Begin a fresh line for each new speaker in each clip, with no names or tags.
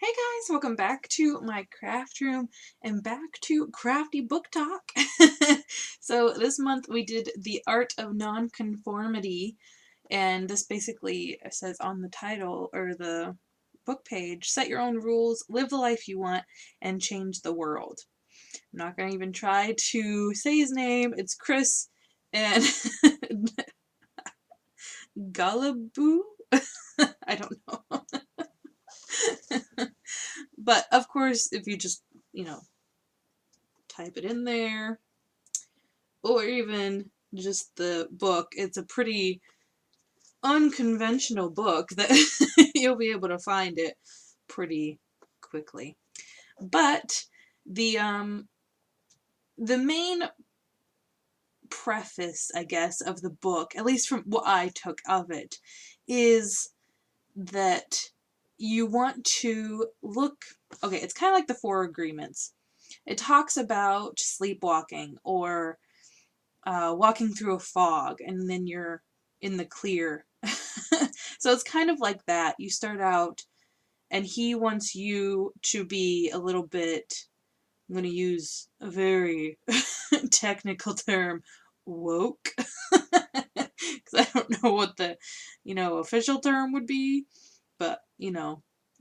Hey guys, welcome back to my craft room and back to Crafty Book Talk. So this month we did The Art of Non-Conformity, and this basically says on the title or the book page, set your own rules, live the life you want, and change the world. I'm not going to even try to say his name. It's Chris and Guillebeau? I don't know. But of course, if you just, type it in there, or even just the book, it's a pretty unconventional book that you'll be able to find it pretty quickly. But the main preface, I guess, of the book, at least from what I took of it, is that you want to look, okay, it's kind of like the Four Agreements. It talks about sleepwalking or walking through a fog and then you're in the clear. So it's kind of like that. You start out and he wants you to be a little bit, I'm going to use a very technical term, woke. Because I don't know what the, official term would be, but,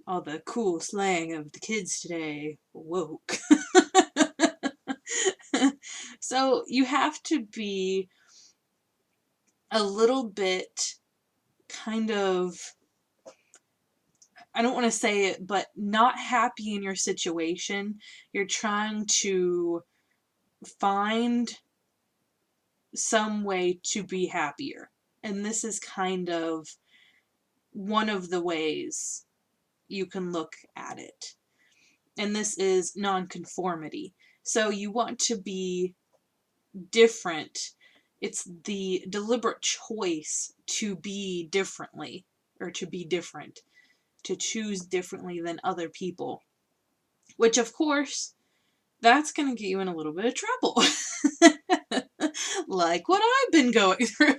all the cool slang of the kids today, woke. So you have to be a little bit kind of, I don't want to say it, but not happy in your situation. You're trying to find some way to be happier. And this is kind of one of the ways you can look at it. And this is nonconformity. So you want to be different. It's the deliberate choice to be differently, or to be different, to choose differently than other people. Which, of course, that's going to get you in a little bit of trouble. Like what I've been going through.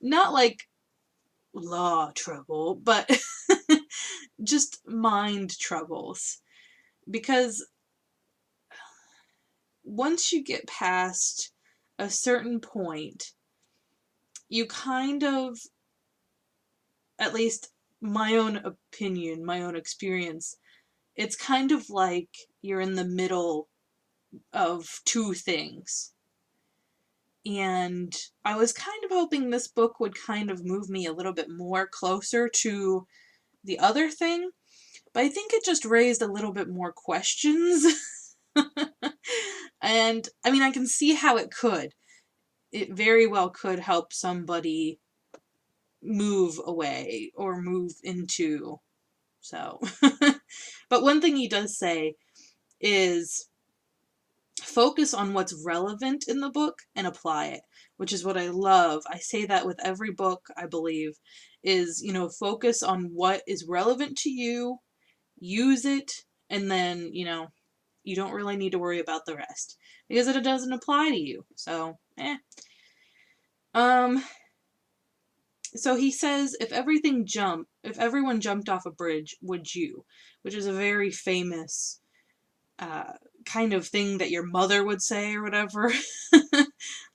Not like law trouble, but just mind troubles. Because once you get past a certain point, you kind of, at least my own opinion, my own experience, it's kind of like you're in the middle of two things. And I was kind of hoping this book would kind of move me a little bit more closer to the other thing, but I think it just raised a little bit more questions. And I mean, I can see how it could. It very well could help somebody move away or move into. So, but one thing he does say is focus on what's relevant in the book and apply it, which is what I love. I say that with every book, I believe, is, focus on what is relevant to you, use it, and then, you don't really need to worry about the rest because it doesn't apply to you. So, So he says, if everyone jumped off a bridge, would you? Which is a very famous kind of thing that your mother would say or whatever.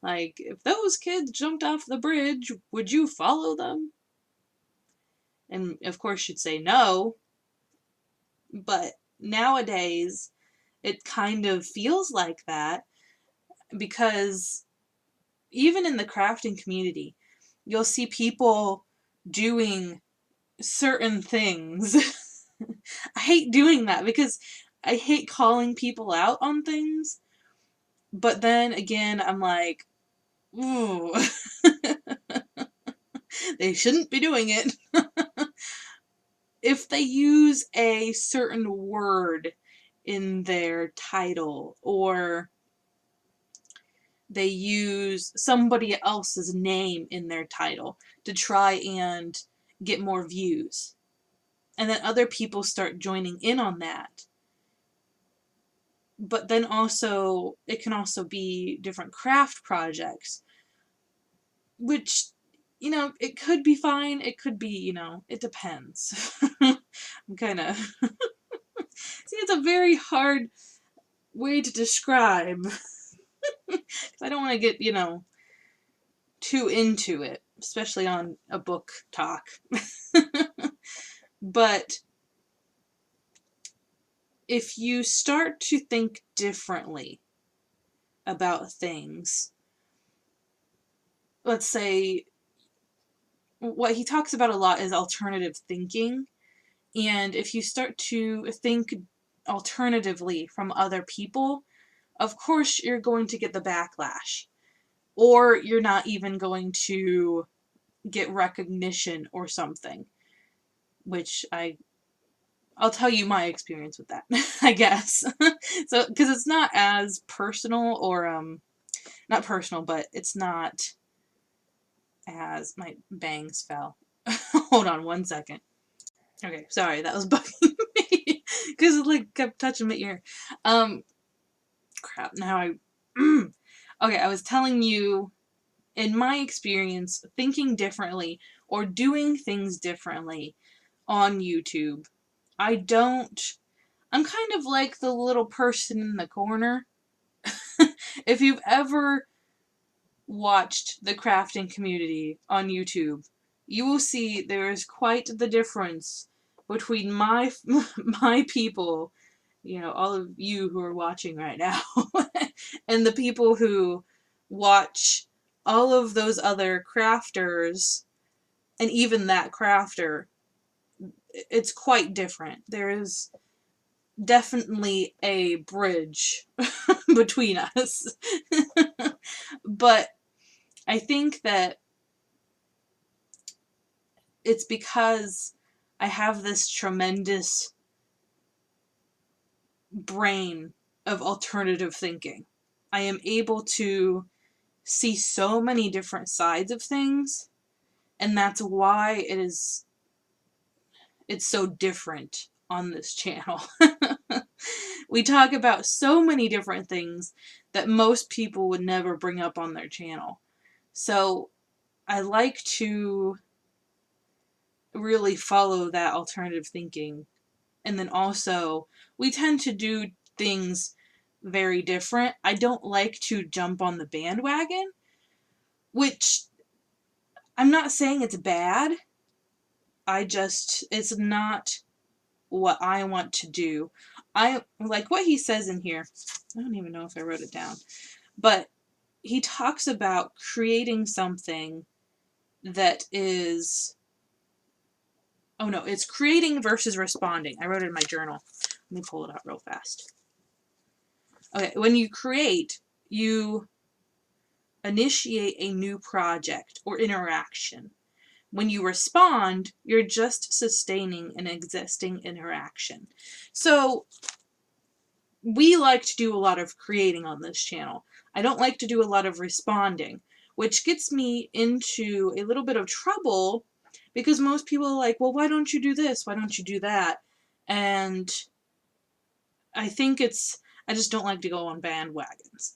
Like, if those kids jumped off the bridge, would you follow them? And of course you'd say no. But nowadays, it kind of feels like that because even in the crafting community, you'll see people doing certain things. I hate doing that because I hate calling people out on things. But then again, I'm like, ooh, they shouldn't be doing it. If they use a certain word in their title, or they use somebody else's name in their title to try and get more views, and then other people start joining in on that. But then also, it can also be different craft projects, which, it could be fine, it could be, it depends. I'm kind of... See, it's a very hard way to describe. I don't want to get, too into it, especially on a book talk. But if you start to think differently about things, let's say, what he talks about a lot is alternative thinking. And if you start to think alternatively from other people, of course you're going to get the backlash. Or you're not even going to get recognition or something. Which I'll tell you my experience with that, I guess. So, because it's not as personal or, not personal, but it's not as, my bangs fell. Hold on one second. Okay, sorry, that was bugging me. Because it, like, kept touching my ear. Crap, now okay, I was telling you, in my experience, thinking differently or doing things differently on YouTube, I'm kind of like the little person in the corner. If you've ever watched the crafting community on YouTube, you will see there is quite the difference between my people, all of you who are watching right now, and the people who watch all of those other crafters, and even that crafter. It's quite different. There is definitely a bridge between us. But I think that it's because I have this tremendous brain of alternative thinking. I am able to see so many different sides of things, and that's why it's so different on this channel. We talk about so many different things that most people would never bring up on their channel. So I like to really follow that alternative thinking. And then also, we tend to do things very different. I don't like to jump on the bandwagon, which I'm not saying it's bad. It's not what I want to do. I like what he says in here. I don't even know if I wrote it down. But he talks about creating something that is... Oh no, it's creating versus responding. I wrote it in my journal. Let me pull it out real fast. Okay, when you create, you initiate a new project or interaction. When you respond, you're just sustaining an existing interaction. So we like to do a lot of creating on this channel. I don't like to do a lot of responding, which gets me into a little bit of trouble because most people are like, well, why don't you do this? Why don't you do that? And I think I just don't like to go on bandwagons.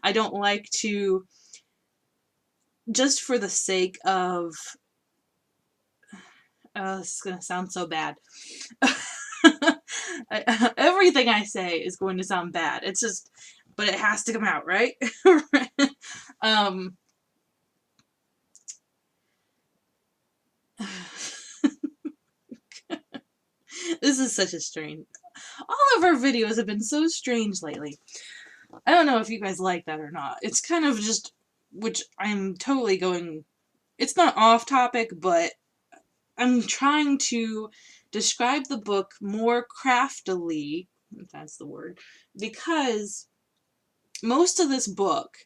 I don't like to, just for the sake of, this is going to sound so bad. Everything I say is going to sound bad. It's just, but it has to come out, right? This is such a strange... All of our videos have been so strange lately. I don't know if you guys like that or not. It's kind of just, which I'm totally going... It's not off topic, but I'm trying to describe the book more craftily, if that's the word, because most of this book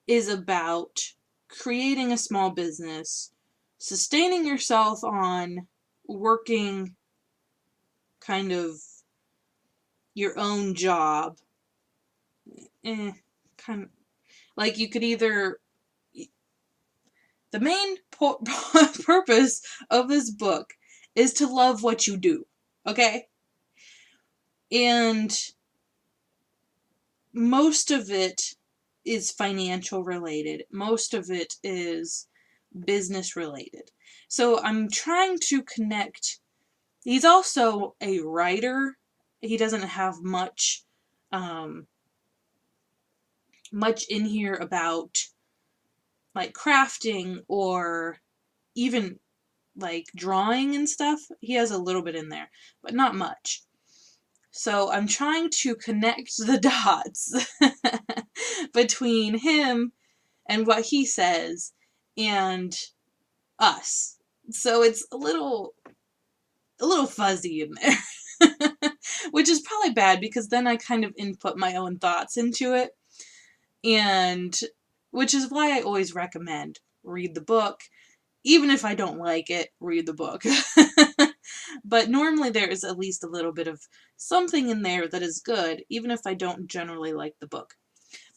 is about creating a small business, sustaining yourself on working kind of your own job. Kind of like you could either... The main purpose of this book is to love what you do, okay? And most of it is financial related. Most of it is business related. So I'm trying to connect He's also a writer. He doesn't have much in here about like crafting or even like drawing and stuff. He has a little bit in there, but not much. So I'm trying to connect the dots between him and what he says and us. So it's a little fuzzy in there. Which is probably bad because then I kind of input my own thoughts into it. And which is why I always recommend read the book. Even if I don't like it, read the book. But normally there is at least a little bit of something in there that is good, even if I don't generally like the book.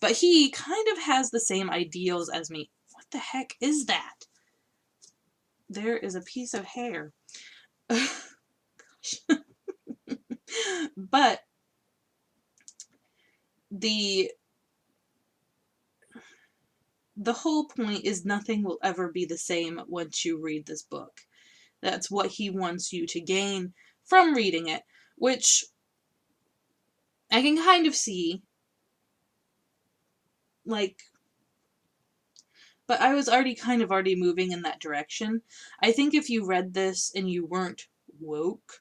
But he kind of has the same ideals as me. What the heck is that? There is a piece of hair. But the whole point is nothing will ever be the same once you read this book. That's what he wants you to gain from reading it, which I can kind of see. Like, but I was already moving in that direction. I think if you read this and you weren't woke,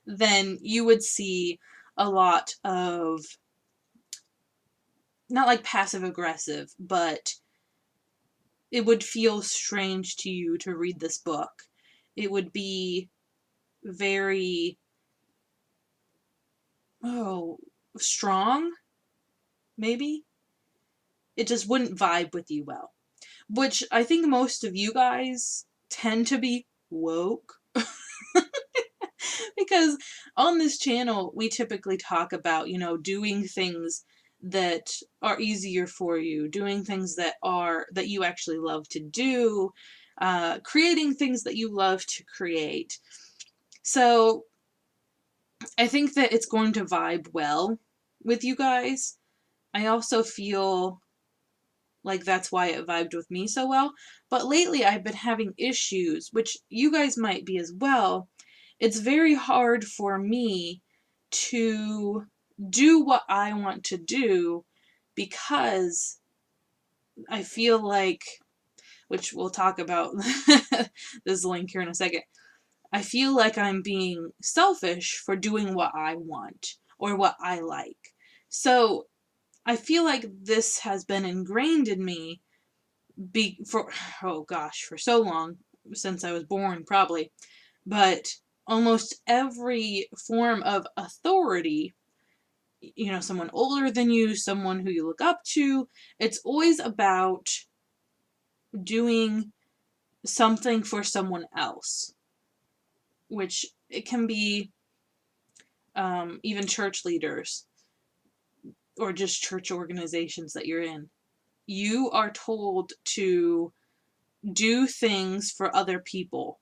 then you would see a lot of, not like passive aggressive, but it would feel strange to you to read this book. It would be very, strong, maybe? It just wouldn't vibe with you well. Which I think most of you guys tend to be woke. Because on this channel, we typically talk about, doing things that are easier for you, doing things that you actually love to do, creating things that you love to create. So I think that it's going to vibe well with you guys. I also feel like that's why it vibed with me so well. But lately I've been having issues, which you guys might be as well. It's very hard for me to do what I want to do because I feel like, which we'll talk about this link here in a second, I feel like I'm being selfish for doing what I want or what I like. So I feel like this has been ingrained in me for so long, since I was born probably, but almost every form of authority, someone older than you, someone who you look up to, it's always about doing something for someone else, which it can be even church leaders or just church organizations that you're in. You are told to do things for other people.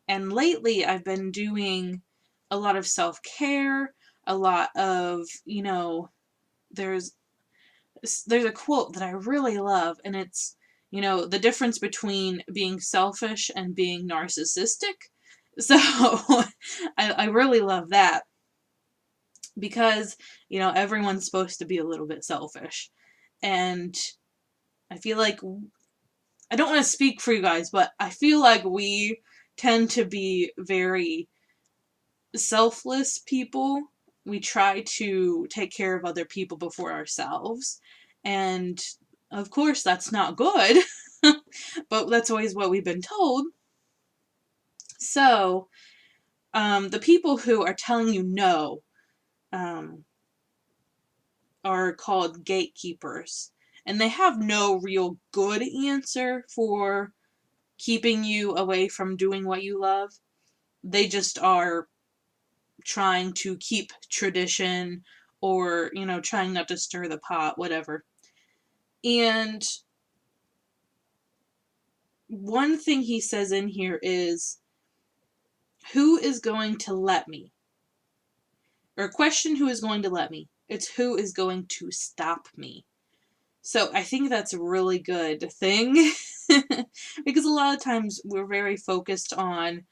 And lately I've been doing a lot of self-care, a lot of, there's a quote that I really love, and it's, the difference between being selfish and being narcissistic. So I really love that because, everyone's supposed to be a little bit selfish. And I feel like, I don't want to speak for you guys, but I feel like we tend to be very selfless people. We try to take care of other people before ourselves. And of course, that's not good, but that's always what we've been told. So, the people who are telling you no are called gatekeepers. And they have no real good answer for keeping you away from doing what you love. They just are trying to keep tradition or, trying not to stir the pot, whatever. And one thing he says in here is, who is going to let me? Or question who is going to let me. It's who is going to stop me. So I think that's a really good thing. Because a lot of times we're very focused on,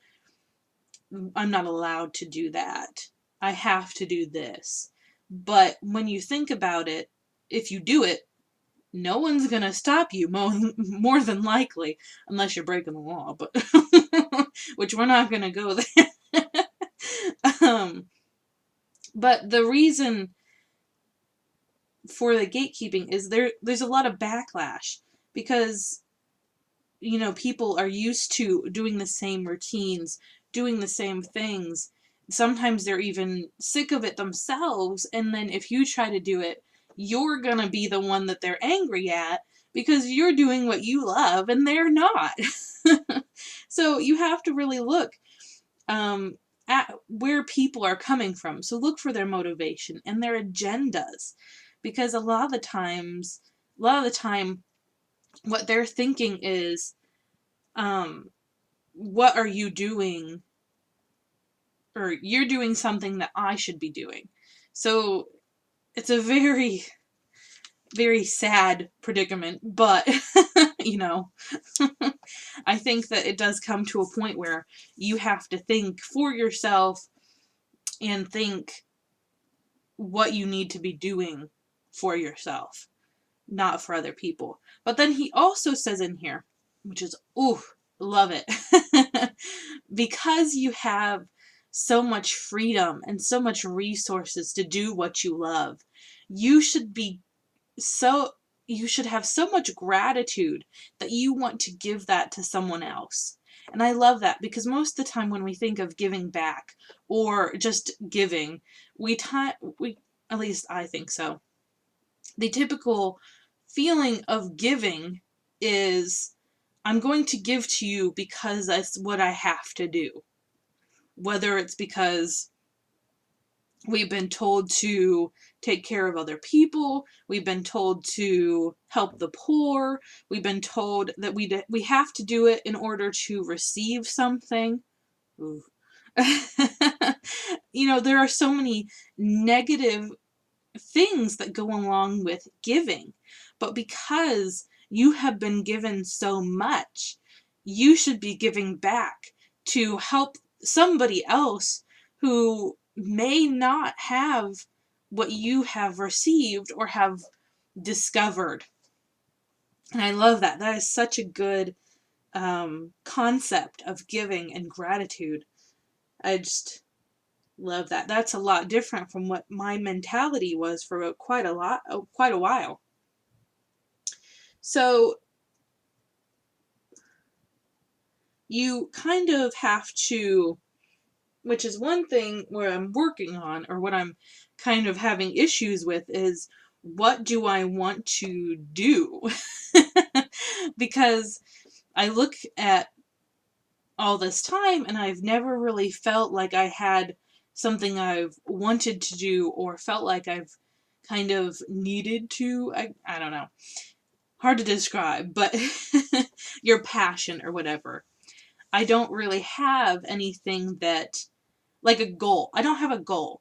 I'm not allowed to do that. I have to do this. But when you think about it, if you do it, no one's gonna stop you more than likely, unless you're breaking the law, but which we're not gonna go there. But the reason for the gatekeeping is there's a lot of backlash because, you know, people are used to doing the same routines, doing the same things. Sometimes they're even sick of it themselves, and then if you try to do it, you're gonna be the one that they're angry at because you're doing what you love and they're not. So you have to really look at where people are coming from. So look for their motivation and their agendas, because a lot of the time, what they're thinking is, what are you doing? Or you're doing something that I should be doing. So it's a very, very sad predicament, but, you know, I think that it does come to a point where you have to think for yourself and think what you need to be doing for yourself, not for other people. But then he also says in here, which is, ooh, love it, because you have so much freedom and so much resources to do what you love, you should have so much gratitude that you want to give that to someone else. And I love that, because most of the time when we think of giving back or just giving, at least I think so, the typical feeling of giving is, I'm going to give to you because that's what I have to do. Whether it's because we've been told to take care of other people, we've been told to help the poor, we've been told that we have to do it in order to receive something. Ooh. You know, there are so many negative things that go along with giving. But because you have been given so much, you should be giving back to help somebody else who may not have what you have received or have discovered. And I love that. That is such a good concept of giving and gratitude. I just love that. That's a lot different from what my mentality was for quite a while. So you kind of have to, which is one thing where I'm working on, or what I'm kind of having issues with, is what do I want to do? Because I look at all this time and I've never really felt like I had something I've wanted to do or felt like I've kind of needed to. I don't know. Hard to describe, but your passion or whatever. I don't really have anything that, like a goal. I don't have a goal.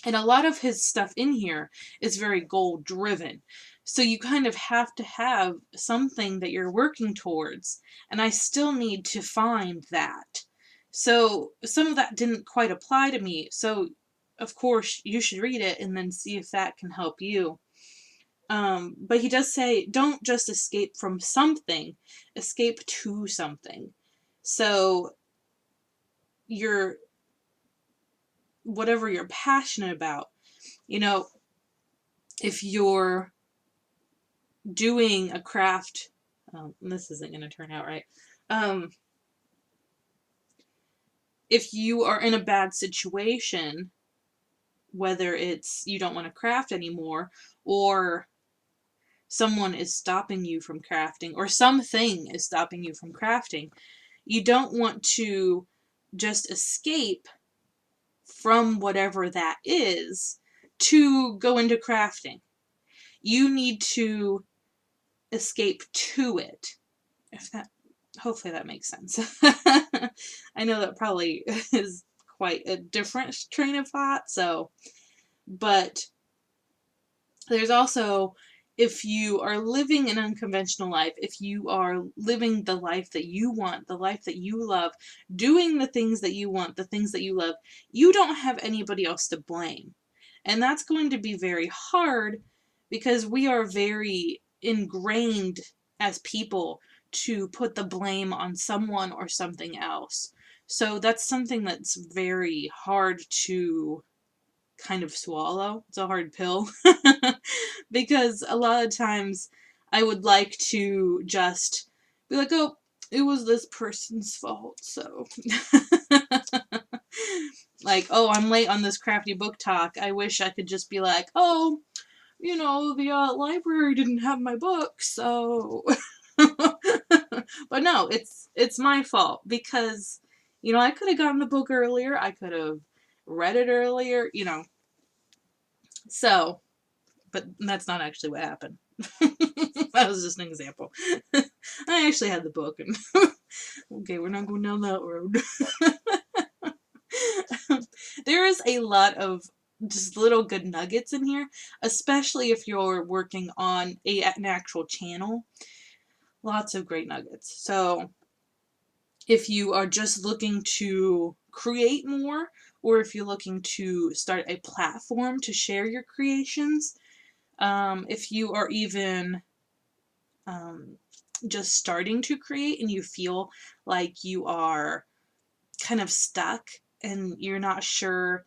And a lot of his stuff in here is very goal driven. So you kind of have to have something that you're working towards. And I still need to find that. So some of that didn't quite apply to me. So of course you should read it and then see if that can help you. But he does say, don't just escape from something, escape to something. So whatever you're passionate about, you know, if you're doing a craft, this isn't going to turn out right. If you are in a bad situation, whether it's you don't want to craft anymore, or someone is stopping you from crafting, or something is stopping you from crafting, you don't want to just escape from whatever that is to go into crafting. You need to escape to it. Hopefully that makes sense. I know that probably is quite a different train of thought, but there's also, if you are living an unconventional life, if you are living the life that you want, the life that you love, doing the things that you want, the things that you love, you don't have anybody else to blame. And that's going to be very hard because we are very ingrained as people to put the blame on someone or something else. So that's something that's very hard to kind of swallow. It's a hard pill. Because a lot of times I would like to just be like, oh, it was this person's fault, so. Like, oh, I'm late on this crafty book talk. I wish I could just be like, oh, you know, the library didn't have my book, so. But no, it's my fault because, you know, I could have gotten the book earlier. I could have read it earlier, you know. So, but that's not actually what happened. That was just an example. I actually had the book, and okay, we're not going down that road. There is a lot of just little good nuggets in here, especially if you're working on an actual channel. Lots of great nuggets. So if you are just looking to create more, or if you're looking to start a platform to share your creations, if you are even just starting to create and you feel like you are kind of stuck and you're not sure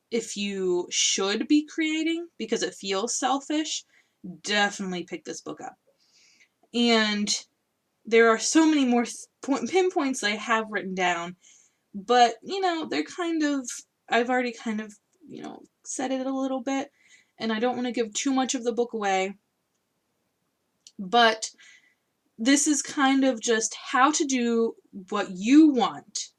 if you should be creating because it feels selfish, definitely pick this book up. And there are so many more pinpoints I have written down, but, you know, they're kind of, I've already kind of, you know, said it a little bit, and I don't want to give too much of the book away, but this is kind of just how to do what you want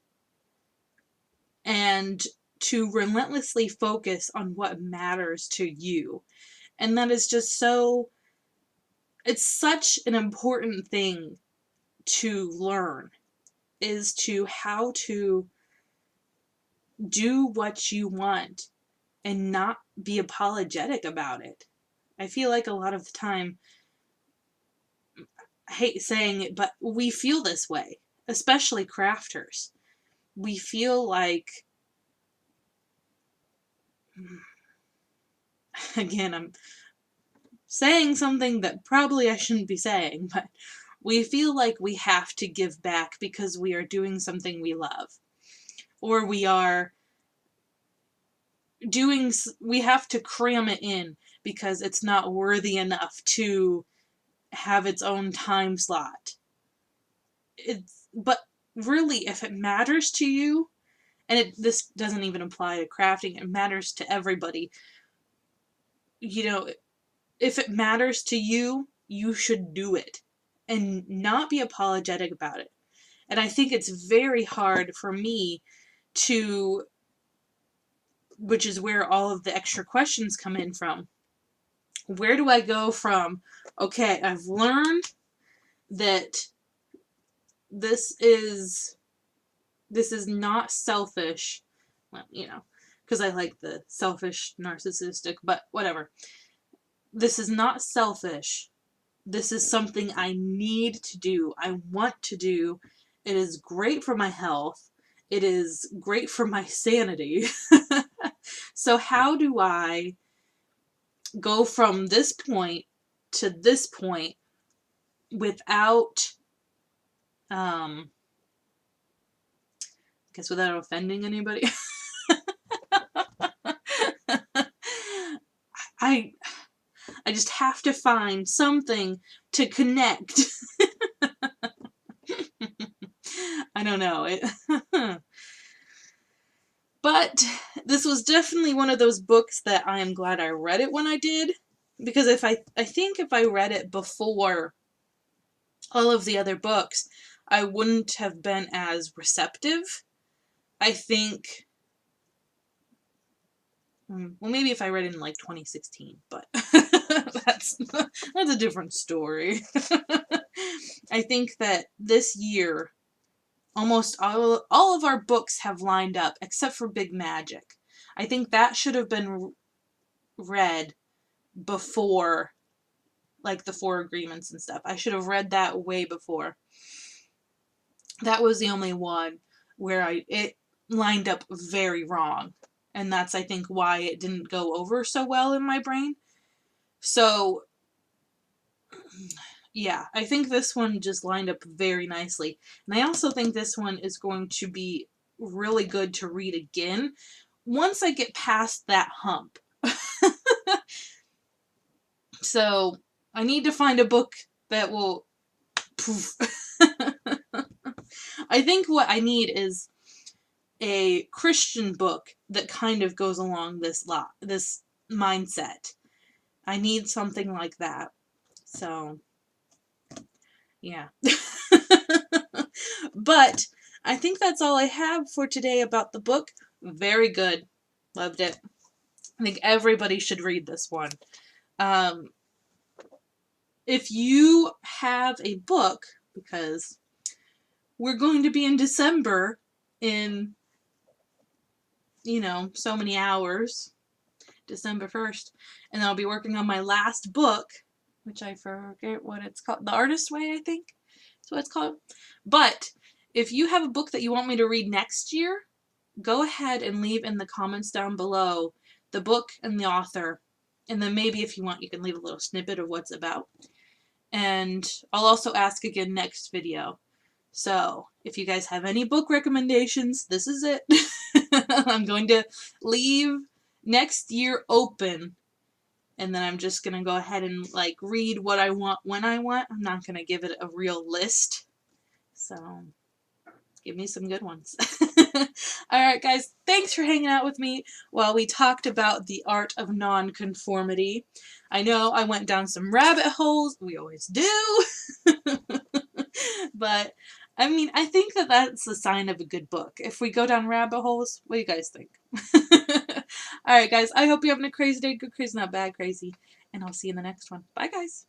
and to relentlessly focus on what matters to you. And that is just so, it's such an important thing to learn, is to how to do what you want and not be apologetic about it. I feel like a lot of the time, I hate saying it, but we feel this way, especially crafters. We feel like, again, I'm saying something that probably I shouldn't be saying, but we feel like we have to give back because we are doing something we love. Or we are doing, we have to cram it in because it's not worthy enough to have its own time slot. But really, if it matters to you, and this doesn't even apply to crafting, it matters to everybody. You know, if it matters to you, you should do it and not be apologetic about it. And I think it's very hard for me to, which is where all of the extra questions come in from. Where do I go from, okay, I've learned that this is not selfish, well, you know, because I like the selfish, narcissistic, but whatever. This is not selfish. This is something I need to do. I want to do. It is great for my health. It is great for my sanity. So how do I go from this point to this point without, I guess without offending anybody? I just have to find something to connect. I don't know. But this was definitely one of those books that I am glad I read it when I did. Because I think if I read it before all of the other books, I wouldn't have been as receptive. I think, well, maybe if I read it in like 2016, but that's a different story. I think that this year, almost all of our books have lined up, except for Big Magic. I think that should have been read before, like, the 4 agreements and stuff. I should have read that way before. That was the only one where it lined up very wrong. And that's, I think, why it didn't go over so well in my brain. So, yeah, I think this one just lined up very nicely. And I also think this one is going to be really good to read again once I get past that hump. So, I need to find a book that will... Poof. I think what I need is a Christian book that kind of goes along this mindset. I need something like that. So, yeah. But I think that's all I have for today about the book. Very good. Loved it. I think everybody should read this one. If you have a book, because we're going to be in December in, so many hours, December 1st, and I'll be working on my last book, which I forget what it's called. The Artist's Way, I think is what it's called. But if you have a book that you want me to read next year, go ahead and leave in the comments down below the book and the author. And then maybe if you want, you can leave a little snippet of what's about. And I'll also ask again next video. So, if you guys have any book recommendations, this is it. I'm going to leave next year open. And then I'm just going to go ahead and, read what I want when I want. I'm not going to give it a real list. So, give me some good ones. Alright, guys. Thanks for hanging out with me while we talked about the art of nonconformity. I know I went down some rabbit holes. We always do. But, I mean, I think that that's a sign of a good book. If we go down rabbit holes, what do you guys think? Alright, guys. I hope you're having a crazy day. Good crazy, not bad crazy. And I'll see you in the next one. Bye, guys.